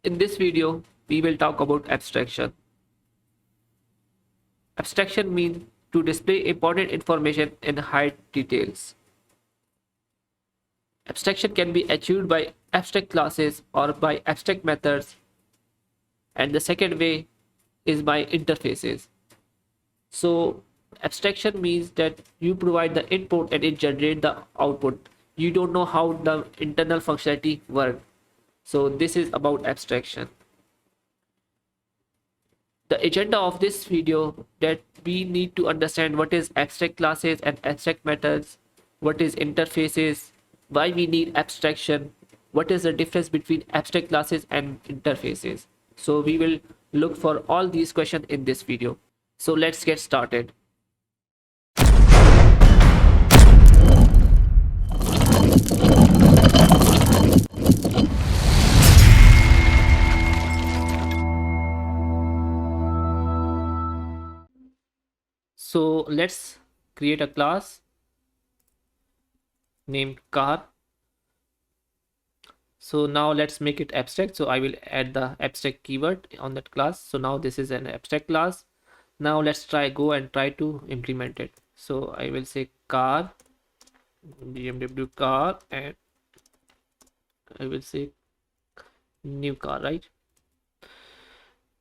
In this video, we will talk about abstraction. Abstraction means to display important information in high details. Abstraction can be achieved by abstract classes or by abstract methods, and the second way is by interfaces. So, abstraction means that you provide the input and it generates the output. You don't know how the internal functionality works. So, this is about abstraction. The agenda of this video that we need to understand what is abstract classes and abstract methods, what is interfaces, why we need abstraction, what is the difference between abstract classes and interfaces. So we will look for all these questions in this video. So let's get started. So let's create a class named car. So now let's make it abstract. So I will add the abstract keyword on that class. So now this is an abstract class. Now let's go and try to implement it. So I will say car, BMW car, and I will say new car, right?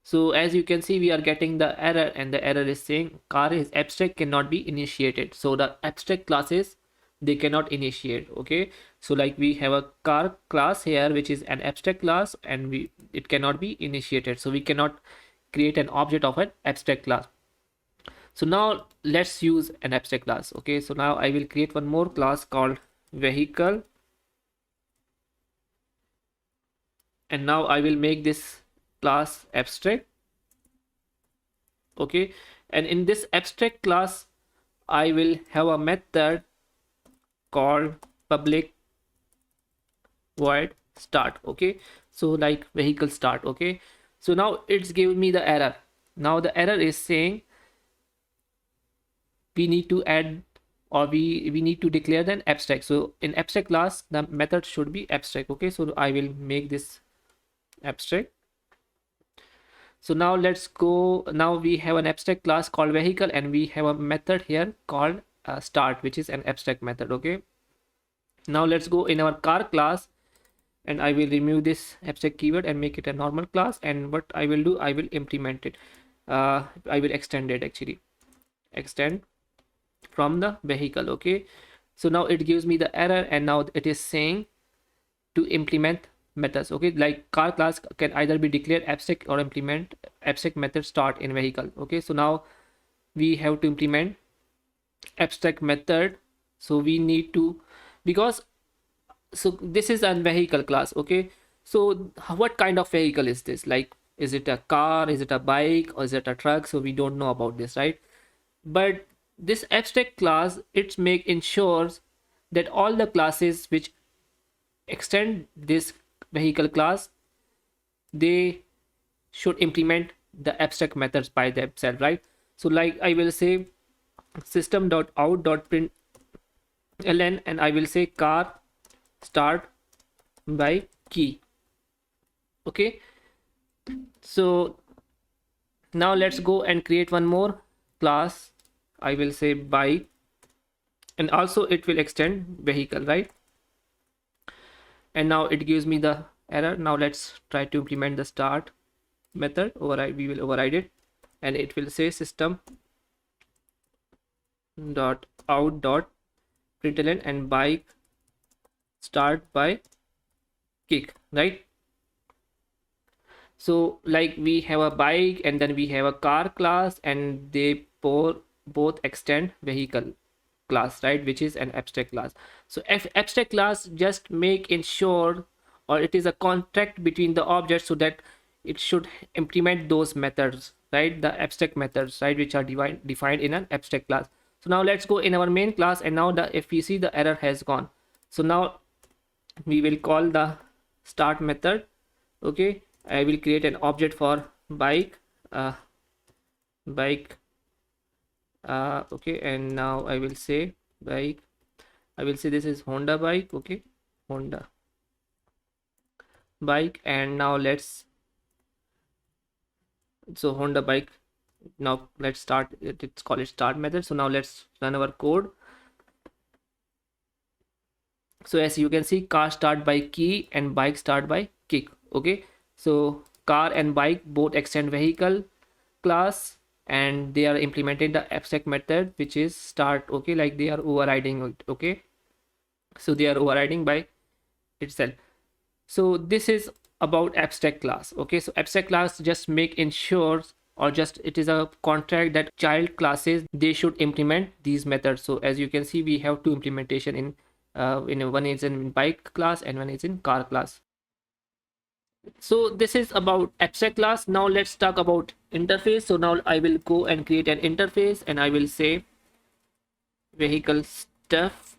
So as you can see, we are getting the error, and the error is saying car is abstract, cannot be initiated. So the abstract classes, they cannot initiate. Okay, so like we have a car class here, which is an abstract class, and it cannot be initiated. So we cannot create an object of an abstract class. So now let's use an abstract class. Okay, so now I will create one more class called vehicle, and now I will make this class abstract. Okay, and in this abstract class I will have a method called public void start. Okay, so like vehicle start. Okay, so now it's giving me the error. Now the error is saying we need to add, or we need to declare an abstract. So in abstract class the method should be abstract. Okay, so I will make this abstract. So now let's go. Now we have an abstract class called vehicle, and we have a method here called start, which is an abstract method. Okay, now let's go in our car class, and I will remove this abstract keyword and make it a normal class. And what I will do, I will implement it. I will extend it, actually extend from the vehicle. Okay, so now it gives me the error, and now it is saying to implement methods. Okay, like car class can either be declared abstract or implement abstract method start in vehicle. Okay, so now we have to implement abstract method. So we need to, because so this is a vehicle class. Okay, so what kind of vehicle is this? Like, is it a car, is it a bike, or is it a truck? So we don't know about this, right? But this abstract class, ensures that all the classes which extend this vehicle class, they should implement the abstract methods by themselves, right? So like I will say system.out.println, and I will say car start by key. Okay, so now let's go and create one more class. I will say bike, and also it will extend vehicle, right? And now it gives me the error. Now let's try to implement the start method. We will override it, and it will say system dot out dot println and bike start by kick, right? So like we have a bike, and then we have a car class, and they both extend vehicle class, right, which is an abstract class. So abstract class just ensure, or it is a contract between the objects, so that it should implement those methods, right, the abstract methods, right, which are defined in an abstract class. So now let's go in our main class, and now if we see, the error has gone. So now we will call the start method. Okay, I will create an object for bike, okay, and now I will say bike, I will say this is Honda bike. Okay, Honda bike, and now let's So Honda bike. Now let's start it. It's called it start method. So now let's run our code. So as you can see, car start by key and bike start by kick. Okay, so car and bike both extend vehicle class, and they are implementing the abstract method which is start. Okay, like they are overriding it. Okay, so they are overriding by itself. So this is about abstract class. Okay, so abstract class just make ensures, or just it is a contract that child classes they should implement these methods. So as you can see, we have two implementation in one is in bike class and one is in car class. So this is about abstract class. Now let's talk about interface. So now I will go and create an interface, and I will say vehicle stuff,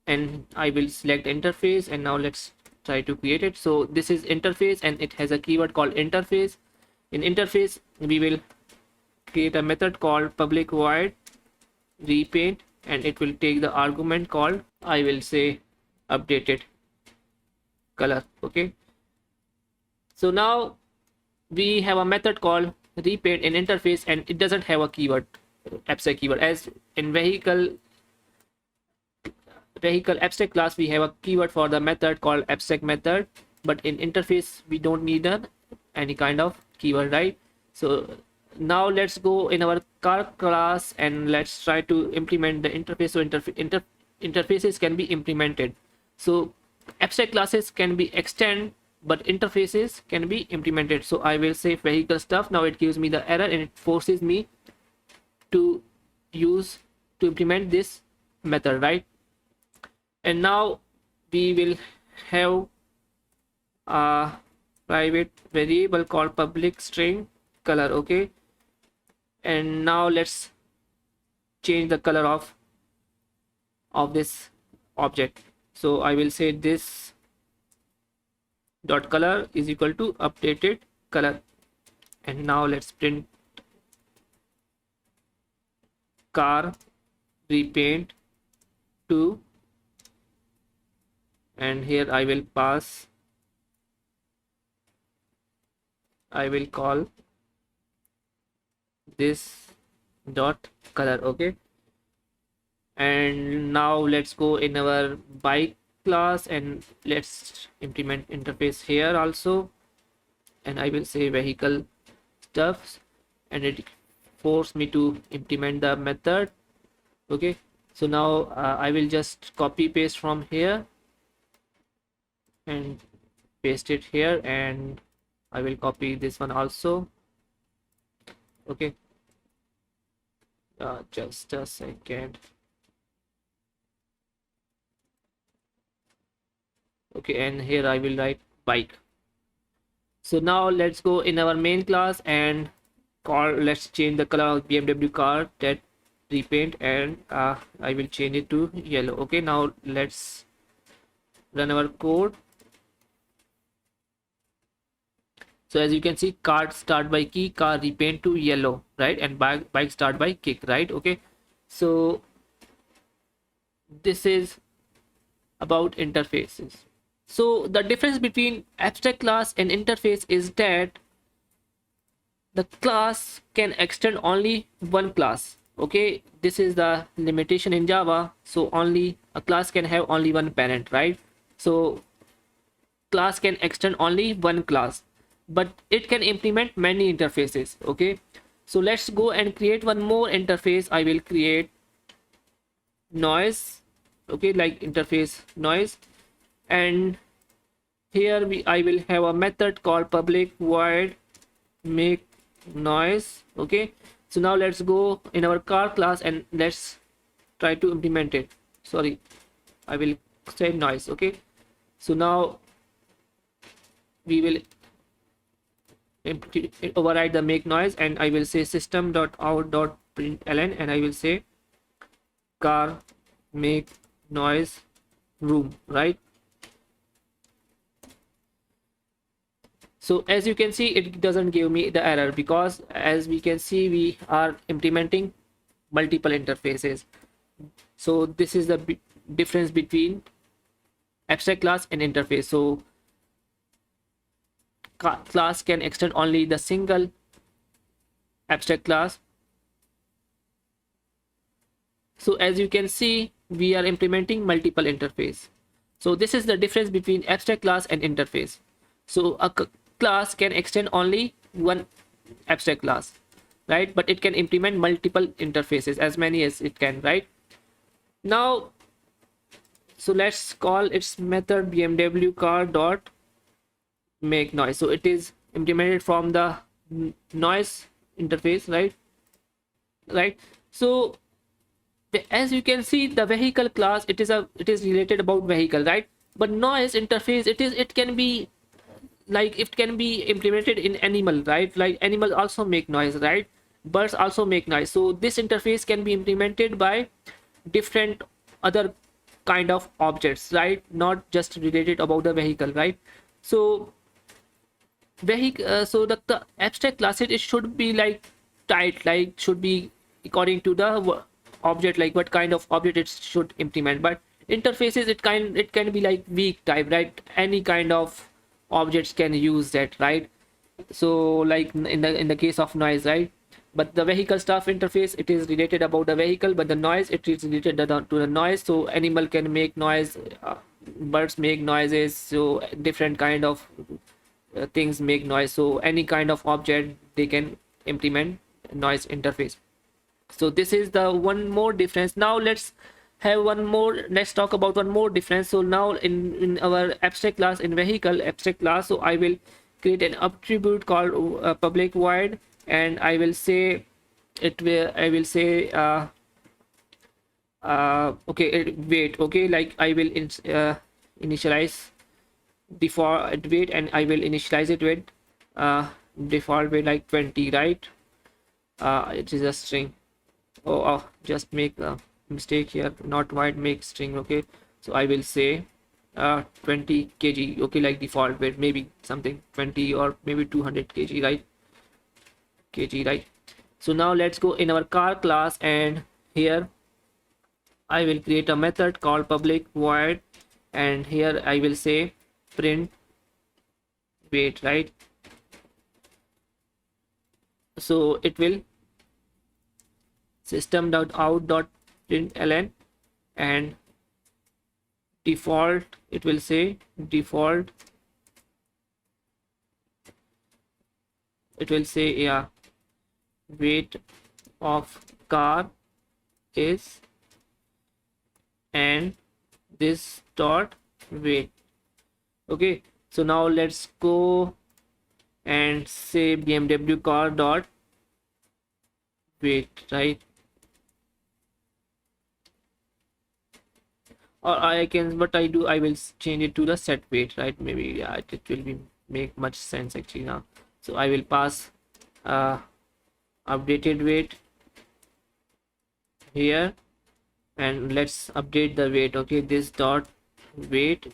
and I will select interface, and now let's try to create it. So this is interface, and it has a keyword called interface. In interface we will create a method called public void repaint, and it will take the argument called, I will say, updated color. Okay, so now we have a method called repaint in interface, and it doesn't have a keyword, abstract keyword. As in vehicle abstract class we have a keyword for the method called abstract method, but in interface we don't need any kind of keyword, right? So now let's go in our car class and let's try to implement the interface. So interfaces can be implemented. So abstract classes can be extend, but interfaces can be implemented. So I will say vehicle stuff. Now it gives me the error, and it forces me to implement this method, right? And now we will have a private variable called public string color. Okay, and now let's change the color of this object. So I will say this dot color is equal to updated color, and now let's print car repaint to, and here I will call this dot color. Okay, and now let's go in our bike class and let's implement interface here also, and I will say vehicle stuffs, and it forced me to implement the method. Okay, so now I will just copy paste from here and paste it here, and I will copy this one also. Okay, just a second. Okay, and here I will write bike. So now let's go in our main class and let's change the color of BMW car that repaint, and I will change it to yellow. Okay, now let's run our code. So as you can see, car start by key, car repaint to yellow, right? And bike start by kick, right? Okay, so this is about interfaces. So the difference between abstract class and interface is that the class can extend only one class. Okay, this is the limitation in Java. So only a class can have only one parent, right? So class can extend only one class, but it can implement many interfaces. Okay, so let's go and create one more interface. I will create noise. Okay, like interface noise, and here I will have a method called public void make noise. Okay, so now let's go in our car class and let's try to implement it. Sorry, I will say noise. Okay, so now we will override the make noise, and I will say system.out.println, and I will say car make noise room, right? So as you can see, it doesn't give me the error because as we can see, we are implementing multiple interfaces. So this is the difference between abstract class and interface. So class can extend only the single abstract class. So as you can see, we are implementing multiple interface. So this is the difference between abstract class and interface. So a class can extend only one abstract class, right? But it can implement multiple interfaces, as many as it can, right? Now, so let's call its method BMW car dot make noise. So it is implemented from the noise interface, right? So as you can see, the vehicle class, it is related about vehicle, right? But noise interface, it can be like, it can be implemented in animal, right? Like animals also make noise, right? Birds also make noise. So this interface can be implemented by different other kind of objects, right? Not just related about the vehicle, right? So vehicle, so the abstract classes, it should be like tight, like should be according to the object, like what kind of object it should implement. But interfaces, it can be like weak type, right? Any kind of objects can use that, right? So like in the case of noise, right? But the vehicle stuff interface, it is related about the vehicle, but the noise, it is related to the noise. So animal can make noise, birds make noises, so different kind of things make noise. So any kind of object, they can implement noise interface. So this is the one more difference. Now let's talk about one more difference. So now in our abstract class, in vehicle abstract class, so I will create an attribute called public void, and I will say okay, wait, okay, like I will initialize default weight, and I will initialize it with default weight like 20, right? It is a string. Oh, just make a mistake here, not void, make string. Okay, so I will say 20 kg, okay, like default weight, maybe something 20 or maybe 200 kg, right? Kg, right? So now let's go in our car class, and here I will create a method called public void, and here I will say print weight, right? So it will system.out.println, and default, it will say default, it will say, yeah, weight of car is, and this dot weight. Okay, so now let's go and say BMW car dot weight, right? Or I can, what I do, I will change it to the set weight, right? Maybe, yeah, it will be make much sense actually now. So I will pass updated weight here, and let's update the weight. Okay, this dot weight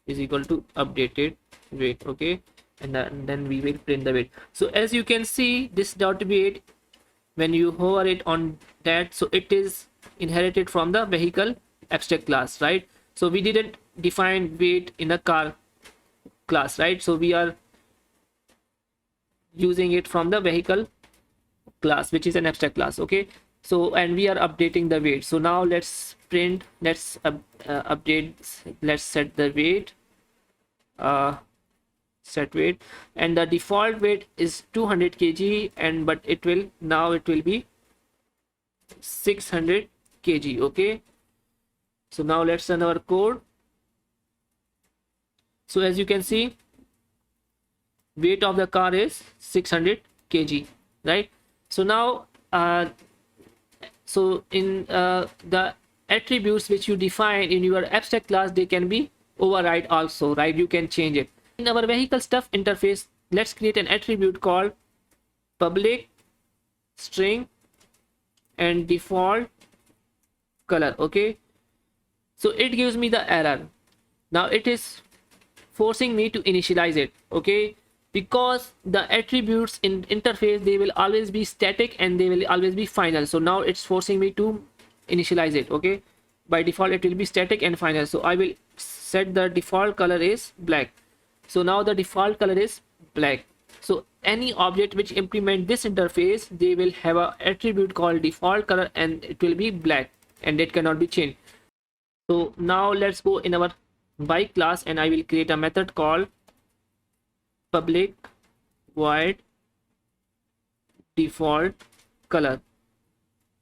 is equal to updated weight. Okay, and then we will print the weight. So as you can see, this dot weight, when you hover it on that, so it is inherited from the vehicle abstract class, right? So we didn't define weight in a car class, right? So we are using it from the vehicle class, which is an abstract class. Okay, so and we are updating the weight. So now let's print, let's update, let's set the weight, set weight, and the default weight is 200 kg, and but it will be 600 kg. Okay, so now let's run our code. So as you can see, weight of the car is 600 kg, right? So now so in the attributes which you define in your abstract class, they can be override also, right? You can change it. In our vehicle stuff interface, let's create an attribute called public string and default color. Okay, so it gives me the error. Now it is forcing me to initialize it. Okay, because the attributes in interface, they will always be static and they will always be final. So now it's forcing me to initialize it. Okay, by default it will be static and final. So I will set the default color is black. So now the default color is black. So any object which implement this interface, they will have a attribute called default color, and it will be black, and it cannot be changed. So now let's go in our bike class, and I will create a method called public void default color.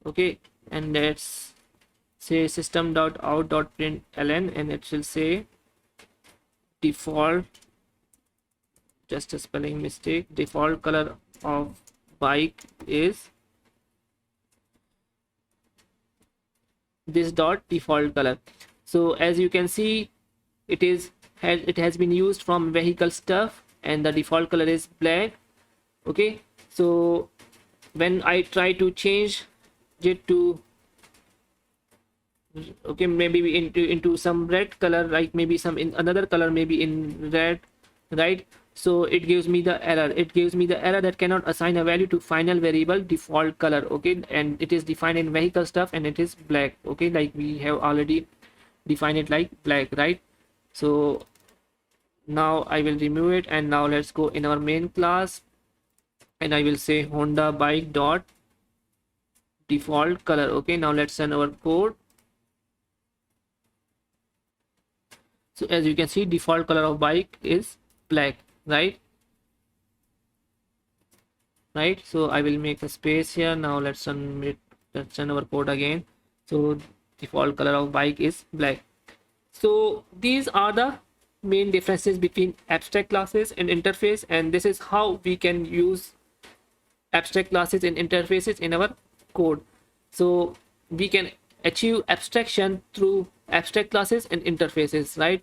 Okay, and let's say system.out.println, and it will say default, just a spelling mistake, default color of bike is this dot default color. So as you can see, it has been used from vehicle stuff, and the default color is black. Okay, so when I try to change it to, okay, maybe into some red color, like maybe some in another color, maybe in red, right? So it gives me the error. It gives me the error that cannot assign a value to final variable default color. Okay, and it is defined in vehicle stuff, and it is black. Okay, like we have already defined it like black, right? So now I will remove it, and now let's go in our main class, and I will say Honda bike dot default color. Okay, now let's run our code. So as you can see, default color of bike is black, right? So I will make a space here. Now let's run it. Let's run our code again. So default color of bike is black. So these are the main differences between abstract classes and interface, and this is how we can use abstract classes and interfaces in our code. So we can achieve abstraction through abstract classes and interfaces, right?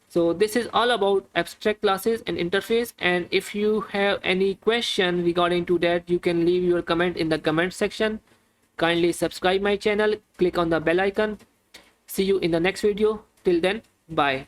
So this is all about abstract classes and interface, and if you have any question regarding to that, you can leave your comment in the comment section. Kindly subscribe my channel, click on the bell icon. See you in the next video. Till then, bye.